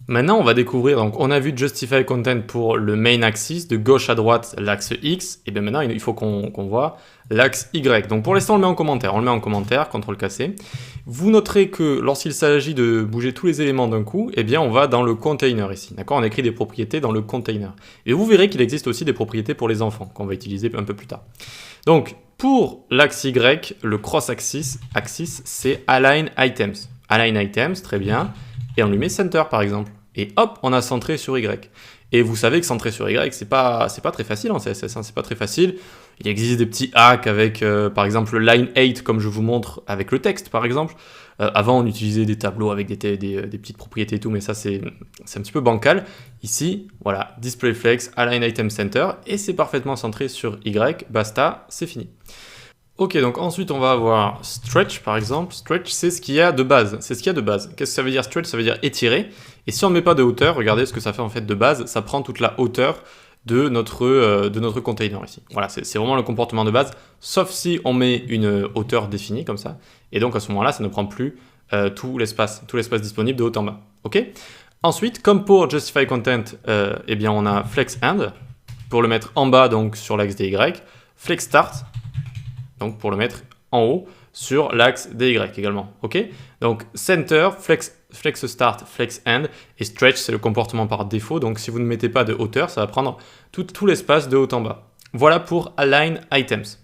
Maintenant, on va découvrir, donc on a vu Justify Content pour le main axis, de gauche à droite, l'axe X, et bien maintenant il faut qu'on voit l'axe Y. Donc pour l'instant, on le met en commentaire, CTRL-C. Vous noterez que lorsqu'il s'agit de bouger tous les éléments d'un coup, eh bien on va dans le container ici, d'accord? On écrit des propriétés dans le container. Et vous verrez qu'il existe aussi des propriétés pour les enfants, qu'on va utiliser un peu plus tard. Donc, pour l'axe Y, le cross-axis, c'est Align Items. Align Items, très bien. Et on lui met Center, par exemple. Et hop, on a centré sur Y. Et vous savez que centrer sur Y, c'est pas très facile en CSS, hein, c'est pas très facile. Il existe des petits hacks avec, par exemple, Line 8, comme je vous montre avec le texte, par exemple. Avant, on utilisait des tableaux avec des petites propriétés et tout, mais ça, c'est un petit peu bancal. Ici, voilà, Display Flex, Align Item Center, et c'est parfaitement centré sur Y. Basta, c'est fini. Ok, donc ensuite on va avoir stretch par exemple. Stretch, c'est ce qu'il y a de base. Qu'est-ce que ça veut dire stretch? Ça veut dire étirer. Et si on ne met pas de hauteur, regardez ce que ça fait en fait de base. Ça prend toute la hauteur de notre container ici. Voilà, c'est vraiment le comportement de base, sauf si on met une hauteur définie comme ça. Et donc à ce moment-là, ça ne prend plus tout l'espace disponible de haut en bas. Ok. Ensuite, comme pour Justify Content, eh bien on a Flex End pour le mettre en bas donc sur l'axe des Y. Flex Start, donc pour le mettre en haut sur l'axe des Y également, ok? Donc Center, flex Start, Flex End, et Stretch, c'est le comportement par défaut, donc si vous ne mettez pas de hauteur, ça va prendre tout l'espace de haut en bas. Voilà pour Align Items.